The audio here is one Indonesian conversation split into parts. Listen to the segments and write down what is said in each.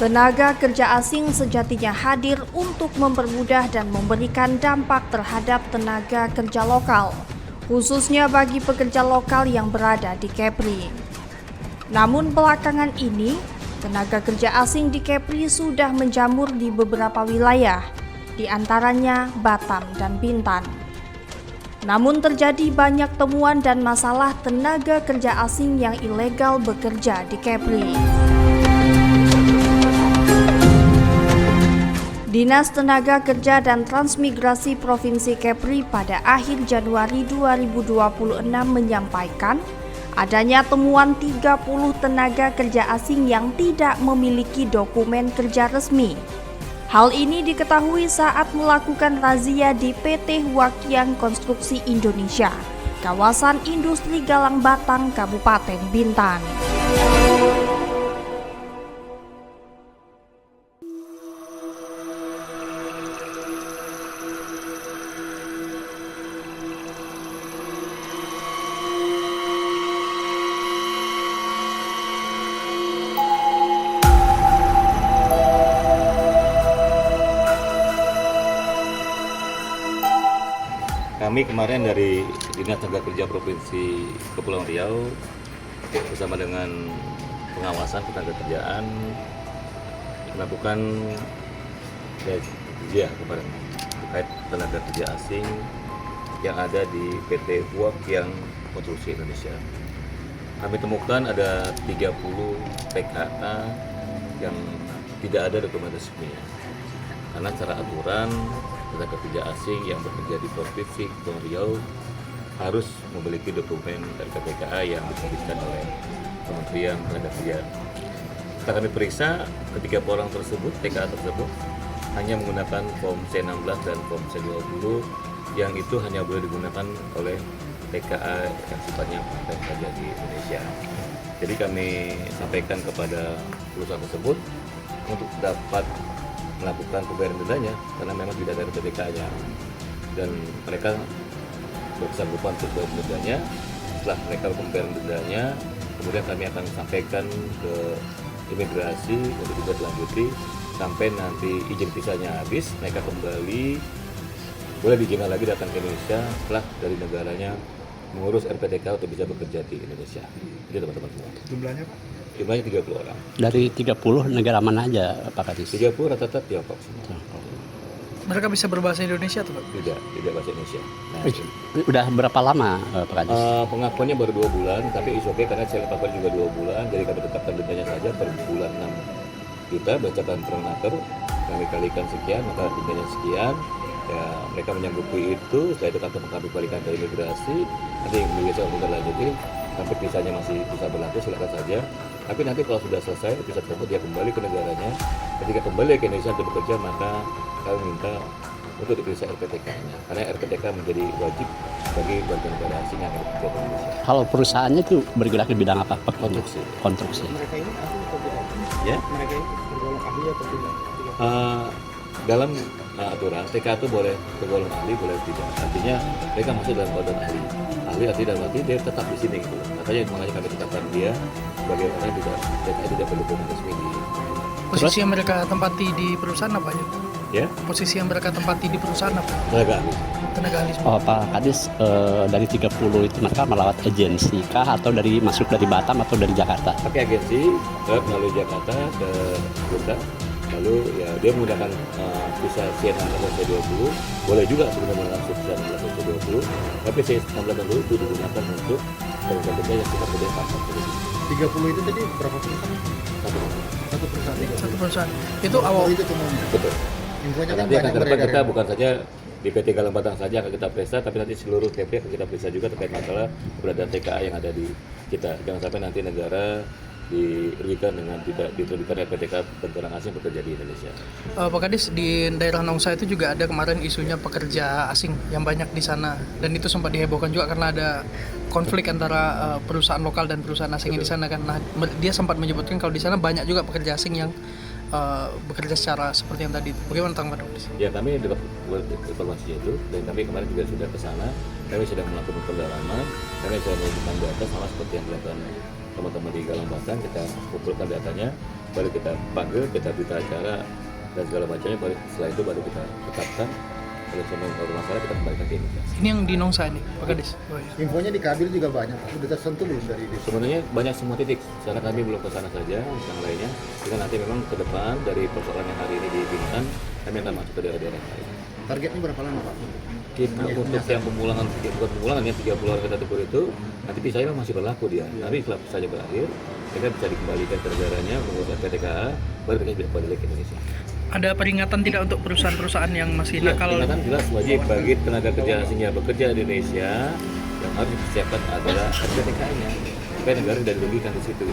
Tenaga kerja asing sejatinya hadir untuk mempermudah dan memberikan dampak terhadap tenaga kerja lokal, khususnya bagi pekerja lokal yang berada di Kepri. Namun belakangan ini, tenaga kerja asing di Kepri sudah menjamur di beberapa wilayah, di antaranya Batam dan Bintan. Namun terjadi banyak temuan dan masalah tenaga kerja asing yang ilegal bekerja di Kepri. Dinas Tenaga Kerja dan Transmigrasi Provinsi Kepri pada akhir Januari 2026 menyampaikan adanya temuan 30 tenaga kerja asing yang tidak memiliki dokumen kerja resmi. Hal ini diketahui saat melakukan razia di PT Huaqian Konstruksi Indonesia, kawasan industri Galang Batang, Kabupaten Bintan. Kami kemarin dari Dinas Tenaga Kerja Provinsi Kepulauan Riau bersama dengan pengawasan ketenaga kerjaan melakukan razia kepada terkait tenaga kerja asing yang ada di PT Huaqian Konstruksi Indonesia. Kami temukan ada 30 TKA yang tidak ada dokumen resminya. Karena secara aturan tenaga kerja asing yang bekerja di Provinsi Kepulauan Riau harus memiliki dokumen RKTKA yang diterbitkan oleh Kementerian Tenaga Kerja. Setelah kami periksa, ketiga orang tersebut, TKA tersebut, hanya menggunakan Form C16 dan Form C20 yang itu hanya boleh digunakan oleh TKA yang sifatnya part-time saja di Indonesia. Jadi kami sampaikan kepada perusahaan tersebut untuk dapat melakukan pembayaran dendanya karena memang tidak ada RPTK-nya dan mereka bersanggupan untuk membayar dendanya. Setelah mereka membayar dendanya, kemudian kami akan sampaikan ke imigrasi untuk ditindaklanjuti sampai nanti izin visanya habis, mereka kembali boleh diizinkan lagi datang ke Indonesia setelah dari negaranya mengurus RPTK untuk bisa bekerja di Indonesia. Jadi teman-teman semua. Jumlahnya Pak? Jumlahnya 30 orang. Dari 30 negara mana aja Pak Kadis? 30 rata-rata Tiongkok semua. Mereka bisa berbahasa Indonesia tuh Pak? Tidak bahasa Indonesia. Nah, Udah berapa lama Pak Kadis? pengakuannya baru 2 bulan, tapi is okay karena saya pakai juga 2 bulan, jadi kami tetapkan dendanya saja per bulan 6 juta berdasarkan permenaker, kami kalikan sekian, maka dendanya sekian. Ya, mereka menyanggupi itu, setelah itu kami balikan ke imigrasi, nanti imigrasi akan lanjutin, sampai visanya masih bisa berlaku, silakan saja. Tapi nanti kalau sudah selesai, visa tersebut dia kembali ke negaranya. Ketika kembali ke Indonesia untuk bekerja, maka kami minta untuk diperiksa RPTK-nya, karena RPTK menjadi wajib bagi warga negara asing yang bekerja di Indonesia. Kalau perusahaannya itu bergerak di bidang apa? Konstruksi. Konstruksi. Mereka ini ahli atau tidak? Ya? Mereka ini tergolong ahli atau tidak? Dalam aturan TK itu boleh tergolong ahli, boleh tidak. Artinya mereka masuk dalam kategori ahli. Ahli artinya dalam arti dia tetap di sini gitu. Makanya kami tetapkan dia sebagai orang yang TK tidak berdokumen resmi di. Posisi yang mereka tempati di perusahaan apa ya? Ya? Posisi yang mereka tempati di perusahaan apa? Tenaga ahli. Tenaga ahli. Oh Pak Kadis, dari 30 itu mereka melewat agensi kah atau dari masuk dari Batam atau dari Jakarta? Pakai agensi melalui Jakarta ke Jogja. Lalu ya dia menggunakan visa C16 dan C20, boleh juga sebenarnya menggunakan visa C16 dan C20, tapi C16 dan C20 itu digunakan untuk tenaga kerja yang kita kerja pasar. 30 itu tadi berapa perusahaan? Satu perusahaan. Satu perusahaan. Itu awal itu semuanya. Betul. Infonya kan Nanti akan banyak ke depan beredar. kita bukan saja di PT Galang Batang saja akan kita periksa, tapi nanti seluruh TP akan kita periksa juga terkait masalah keberadaan TKA yang ada di kita. Jangan sampai nanti negara dirugikan dengan tidak diterbitkan RPTK tentara asing bekerja di Indonesia. Pak Kadis, di daerah Nongsa itu juga ada kemarin isunya pekerja asing yang banyak di sana, dan itu sempat dihebohkan juga karena ada konflik antara perusahaan lokal dan perusahaan asing yang di sana kan. Nah, dia sempat menyebutkan kalau di sana banyak juga pekerja asing yang bekerja secara seperti yang tadi. Bagaimana tanggapan Pak Kadis? Ya kami informasinya itu, dan kami kemarin juga sudah ke sana. Kami sudah melakukan pendalaman, kami sudah mengumpulkan data sama seperti yang dilakukan teman-teman di Galang Batang. Kita kumpulkan datanya, baru kita panggil, kita berita acara dan segala macamnya. Baru setelah itu baru kita tetapkan. Kalau semua masalah kita kembalikan ke Indonesia. Ini yang di Nongsa ini, Pak Kadis. Oh, iya. Infonya di Kabil juga banyak, sudah tersentuh belum dari desa? Sebenarnya banyak semua titik, karena kami belum ke sana saja, yang lainnya. Jika nanti memang ke depan dari persoalan yang hari ini di Bintan, kami akan masuk ke daerah-daerah lain. Targetnya berapa lama Pak? Kita untuk yang pemulangan, bukan pemulangan ya, 3 bulan kita tegur itu, nanti bisa memang masih berlaku dia. Nanti setelah saja berakhir, kita bisa dikembalikan ke negaranya, mengurus PTKA, baru kita bisa balik ke Indonesia. Ada peringatan tidak untuk perusahaan-perusahaan yang masih Ya, nakal? peringatan jelas wajib bagi tenaga kerja asing yang bekerja di Indonesia, yang harus dipersiapkan adalah PTKA-nya. Supaya negara tidak dirugikan di situ.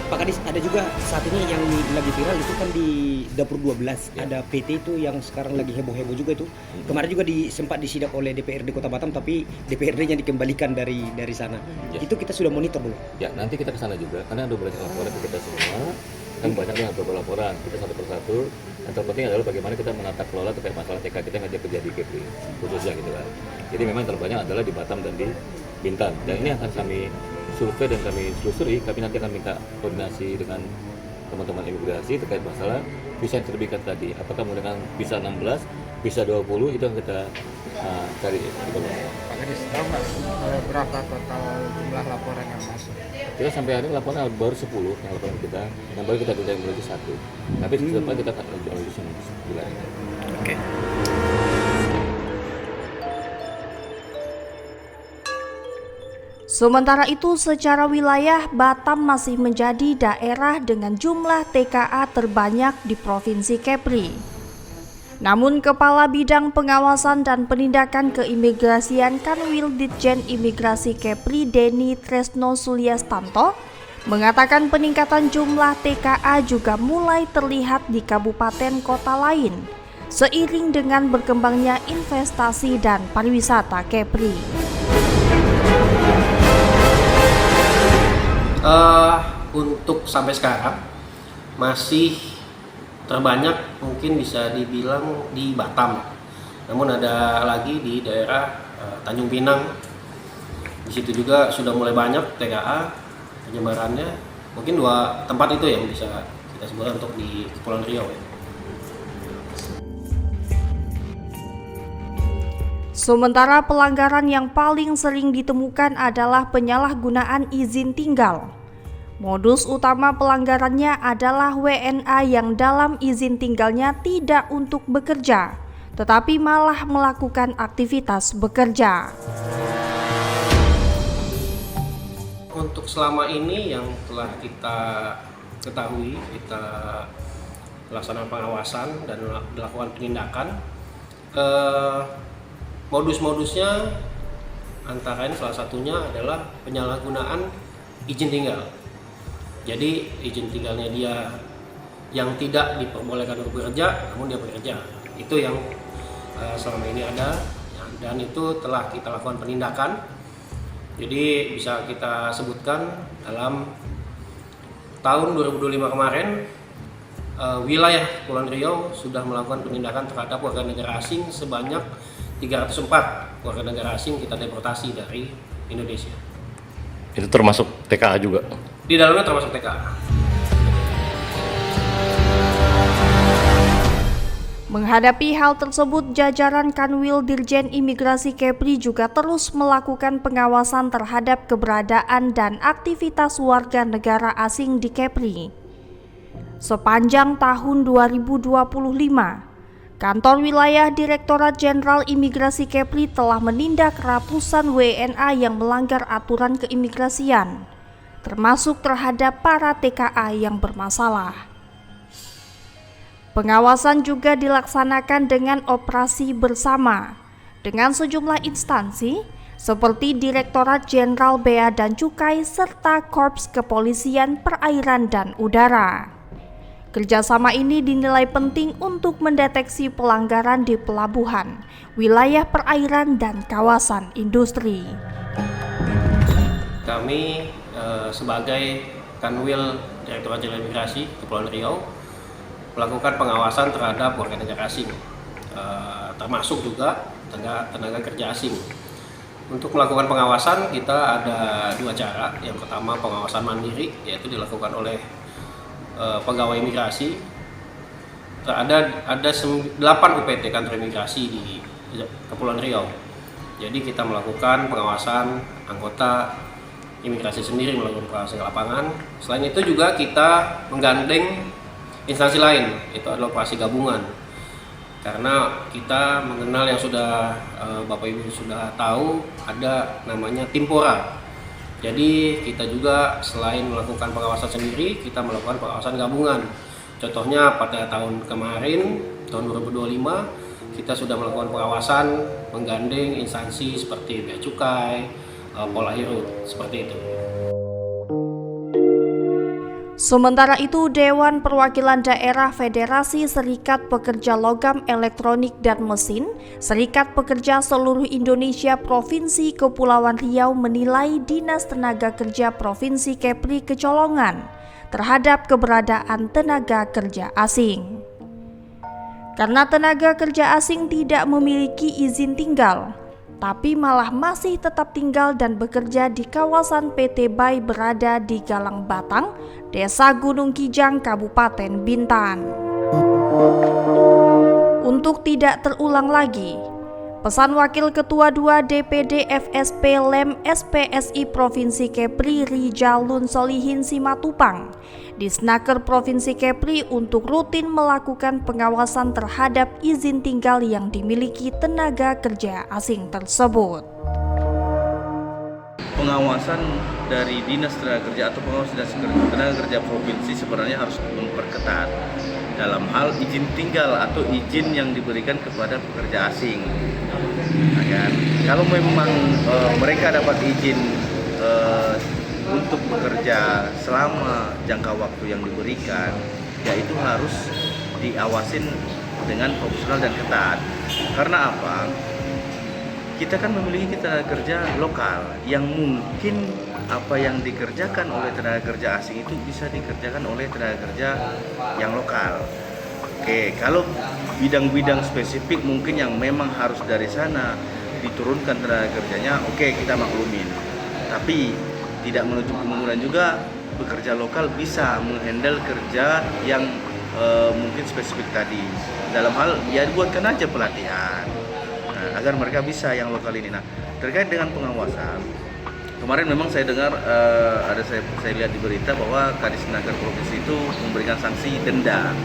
Pak Kadis, ada juga saat ini yang lagi viral itu kan di Dapur 12 Ya. ada PT itu yang sekarang lagi heboh-heboh juga itu. Kemarin juga sempat disidak oleh DPRD Kota Batam, tapi DPRD-nya dikembalikan dari sana. Ya. Itu kita sudah monitor belum? Ya, nanti kita ke sana juga, karena ada banyak laporan ke kita semua. Kan banyak yang beberapa laporan, kita satu persatu. Yang terpenting adalah bagaimana kita menata kelola terkait masalah TK kita yang kerja di Kepri, khususnya gitu kan. Jadi memang terbanyak adalah di Batam dan di Bintan. Dan ini akan kami survei dan kami telusuri. Kami nanti akan minta koordinasi dengan teman-teman imigrasi terkait masalah visa yang terbitkan tadi. Apakah menggunakan visa 16, visa 20, itu yang kita cari. Pak Kadis, tahu nggak berapa total jumlah laporan yang masuk? Kita sampai hari ini laporan baru 10 yang laporan kita, yang baru kita tidak menuju 1. Tapi di depan kita akan menuju 9. Oke. Sementara itu, secara wilayah, Batam masih menjadi daerah dengan jumlah TKA terbanyak di Provinsi Kepri. Namun, Kepala Bidang Pengawasan dan Penindakan Keimigrasian Kanwil Ditjen Imigrasi Kepri Denny Tresno Sulyastanto mengatakan peningkatan jumlah TKA juga mulai terlihat di kabupaten kota lain, seiring dengan berkembangnya investasi dan pariwisata Kepri. Untuk sampai sekarang masih terbanyak mungkin bisa dibilang di Batam, namun ada lagi di daerah Tanjung Pinang. Di situ juga sudah mulai banyak TKA penyebarannya. Mungkin 2 tempat itu yang bisa kita sebutkan untuk di Kepulauan Riau. Sementara pelanggaran yang paling sering ditemukan adalah penyalahgunaan izin tinggal. Modus utama pelanggarannya adalah WNA yang dalam izin tinggalnya tidak untuk bekerja, tetapi malah melakukan aktivitas bekerja. Untuk selama ini yang telah kita ketahui, kita laksanakan pengawasan dan dilakukan penindakan, modus-modusnya antara lain salah satunya adalah penyalahgunaan izin tinggal. Jadi izin tinggalnya dia yang tidak diperbolehkan untuk bekerja, namun dia bekerja. Itu yang selama ini ada, dan itu telah kita lakukan penindakan. Jadi bisa kita sebutkan dalam tahun 2025 kemarin, wilayah Kepulauan Riau sudah melakukan penindakan terhadap warga negara asing sebanyak 304 warga negara asing kita deportasi dari Indonesia. Itu termasuk TKA juga? Di dalamnya termasuk TKA. Menghadapi hal tersebut, jajaran Kanwil Dirjen Imigrasi Kepri juga terus melakukan pengawasan terhadap keberadaan dan aktivitas warga negara asing di Kepri. Sepanjang tahun 2025, Kantor Wilayah Direktorat Jenderal Imigrasi Kepri telah menindak ratusan WNA yang melanggar aturan keimigrasian, termasuk terhadap para TKA yang bermasalah. Pengawasan juga dilaksanakan dengan operasi bersama dengan sejumlah instansi seperti Direktorat Jenderal Bea dan Cukai serta Korps Kepolisian Perairan dan Udara. Kerjasama ini dinilai penting untuk mendeteksi pelanggaran di pelabuhan, wilayah perairan, dan kawasan industri. Kami sebagai Kanwil Direktorat Jenderal Imigrasi Kepulauan Riau melakukan pengawasan terhadap warga negara asing termasuk juga tenaga kerja asing. Untuk melakukan pengawasan kita ada 2 cara. Yang pertama pengawasan mandiri, yaitu dilakukan oleh pegawai imigrasi. Ada 8 UPT kantor imigrasi di Kepulauan Riau. Jadi kita melakukan pengawasan anggota imigrasi sendiri melakukan pengawasan ke lapangan. Selain itu juga kita menggandeng instansi lain, itu adalah operasi gabungan. Karena kita mengenal yang sudah Bapak Ibu sudah tahu, ada namanya Timpora. Jadi kita juga selain melakukan pengawasan sendiri, kita melakukan pengawasan gabungan. Contohnya pada tahun kemarin, tahun 2025, kita sudah melakukan pengawasan menggandeng instansi seperti Bea Cukai, Polairut, seperti itu. Sementara itu, Dewan Perwakilan Daerah Federasi Serikat Pekerja Logam Elektronik dan Mesin, Serikat Pekerja Seluruh Indonesia Provinsi Kepulauan Riau menilai Dinas Tenaga Kerja Provinsi Kepri kecolongan terhadap keberadaan tenaga kerja asing. Karena tenaga kerja asing tidak memiliki izin tinggal, tapi malah masih tetap tinggal dan bekerja di kawasan PT BAI berada di Galang Batang, Desa Gunung Kijang, Kabupaten Bintan. Untuk tidak terulang lagi, pesan Wakil Ketua 2 DPD FSP Lem SPSI Provinsi Kepri Rijalun Solihin Simatupang, Disnaker Provinsi Kepri untuk rutin melakukan pengawasan terhadap izin tinggal yang dimiliki tenaga kerja asing tersebut. Pengawasan dari Dinas Tenaga Kerja atau pengawas Dinas Tenaga Kerja Provinsi sebenarnya harus memperketat dalam hal izin tinggal atau izin yang diberikan kepada pekerja asing. Kan? Kalau memang mereka dapat izin untuk bekerja selama jangka waktu yang diberikan, ya itu harus diawasin dengan profesional dan ketat. Karena apa? Kita kan memiliki tenaga kerja lokal yang mungkin apa yang dikerjakan oleh tenaga kerja asing itu bisa dikerjakan oleh tenaga kerja yang lokal. Oke, kalau bidang-bidang spesifik mungkin yang memang harus dari sana diturunkan tenaga kerjanya, oke kita maklumin. Tapi tidak menutup kemungkinan juga pekerja lokal bisa menghandle kerja yang mungkin spesifik tadi. Dalam hal ya dibuatkan aja pelatihan agar mereka bisa yang lokal ini. Nah, terkait dengan pengawasan, kemarin memang saya dengar saya lihat di berita bahwa Kadisnaker Provinsi itu memberikan sanksi denda.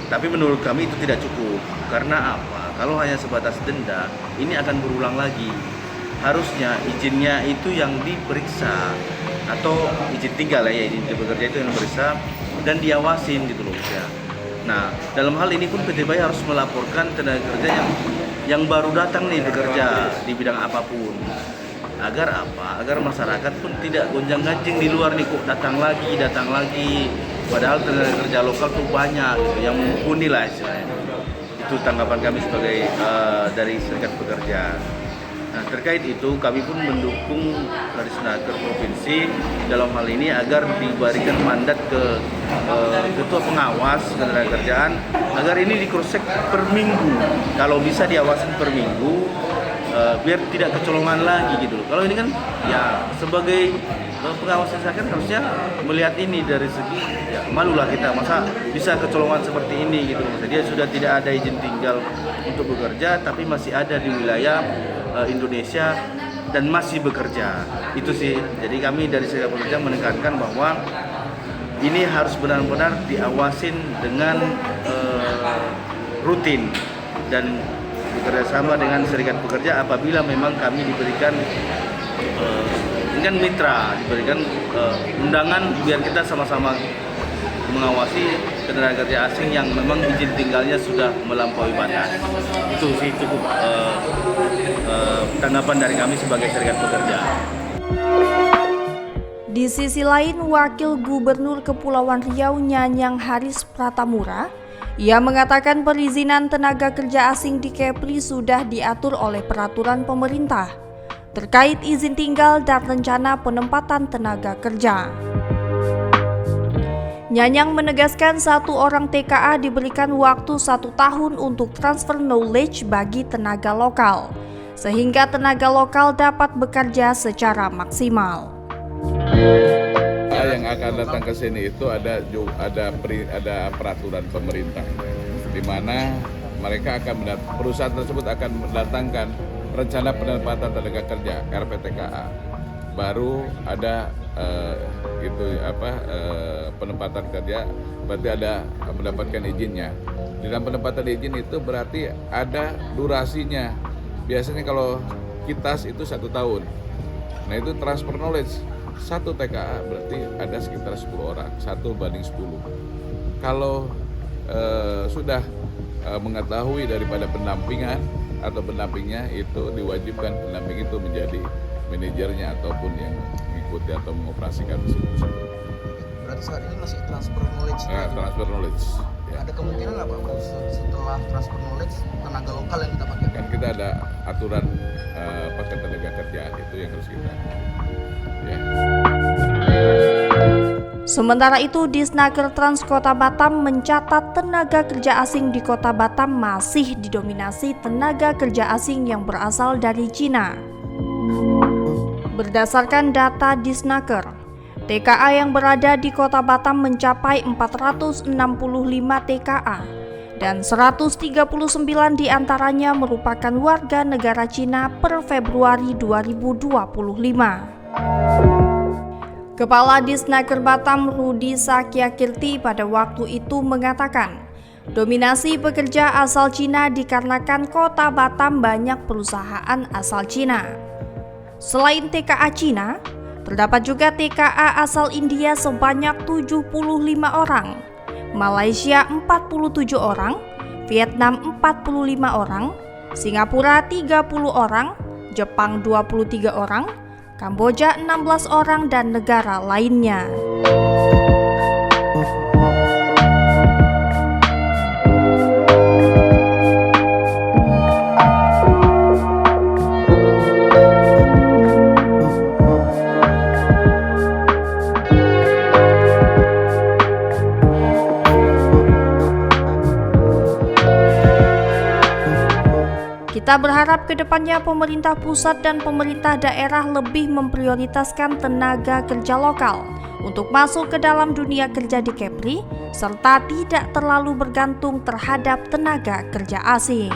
Tapi menurut kami itu tidak cukup. Karena apa? Kalau hanya sebatas denda, ini akan berulang lagi. Harusnya izinnya itu yang diperiksa atau izin tinggal ya, izin bekerja itu yang diperiksa dan diawasin gitu loh ya. Nah, dalam hal ini pun PT BAI harus melaporkan tenaga kerja yang baru datang nih bekerja di bidang apapun. Agar apa? Agar masyarakat pun tidak gonjang-ganjing di luar nih, kok datang lagi. Padahal tenaga kerja lokal tuh banyak gitu, yang mumpuni lah istilahnya. Itu tanggapan kami sebagai dari Serikat Pekerja. Nah, terkait itu kami pun mendukung Kadisnaker Provinsi dalam hal ini agar diberikan mandat ke ketua pengawas ketenagakerjaan agar ini di-cross-check per minggu. Kalau bisa diawasin per minggu biar tidak kecolongan lagi gitu loh. Kalau ini kan ya sebagai pengawas kan harusnya melihat ini dari segi ya malulah kita masa bisa kecolongan seperti ini gitu loh. Dia sudah tidak ada izin tinggal untuk bekerja tapi masih ada di wilayah Indonesia dan masih bekerja. Itu sih. Jadi kami dari Serikat Pekerja menekankan bahwa ini harus benar-benar diawasin dengan rutin dan bekerjasama dengan Serikat Pekerja apabila memang kami diberikan ini kan mitra, diberikan undangan biar kita sama-sama mengawasi tenaga kerja asing yang memang izin tinggalnya sudah melampaui batas. Itu sih cukup tanggapan dari kami sebagai Serikat Pekerja. Di sisi lain, Wakil Gubernur Kepulauan Riau Nyanyang Haris Pratamura, ia mengatakan perizinan tenaga kerja asing di Kepri sudah diatur oleh peraturan pemerintah terkait izin tinggal dan rencana penempatan tenaga kerja. Nyanyang menegaskan 1 orang TKA diberikan waktu 1 tahun untuk transfer knowledge bagi tenaga lokal, sehingga tenaga lokal dapat bekerja secara maksimal. Yang akan datang ke sini itu ada peraturan pemerintah, di mana mereka perusahaan tersebut akan mendatangkan rencana penempatan tenaga kerja RPTKA. Baru ada penempatan kerja, berarti ada mendapatkan izinnya. Di dalam penempatan izin itu berarti ada durasinya. Biasanya kalau KITAS itu 1 tahun. Nah itu transfer knowledge 1 TKA berarti ada sekitar 10 orang, 1:10. Kalau sudah mengetahui daripada pendampingan atau pendampingnya, itu diwajibkan pendamping itu menjadi manajernya ataupun yang mengikuti atau mengoperasikan mesin tersebut. Berarti saat ini masih transfer knowledge. Transfer knowledge. Ya. Ada kemungkinan nggak Pak setelah transfer knowledge tenaga lokal yang kita pakai? Kan kita ada aturan paket tenaga kerjaan itu yang harus kita. Ya. Sementara itu, Disnaker Trans Kota Batam mencatat tenaga kerja asing di Kota Batam masih didominasi tenaga kerja asing yang berasal dari Cina. Berdasarkan data Disnaker, TKA yang berada di Kota Batam mencapai 465 TKA dan 139 diantaranya merupakan warga negara Cina per Februari 2025. Kepala Disnaker Batam Rudi Sakyakirti pada waktu itu mengatakan, dominasi pekerja asal Cina dikarenakan Kota Batam banyak perusahaan asal Cina. Selain TKA Cina, terdapat juga TKA asal India sebanyak 75 orang, Malaysia 47 orang, Vietnam 45 orang, Singapura 30 orang, Jepang 23 orang, Kamboja 16 orang, dan negara lainnya. Kita berharap kedepannya pemerintah pusat dan pemerintah daerah lebih memprioritaskan tenaga kerja lokal untuk masuk ke dalam dunia kerja di Kepri, serta tidak terlalu bergantung terhadap tenaga kerja asing.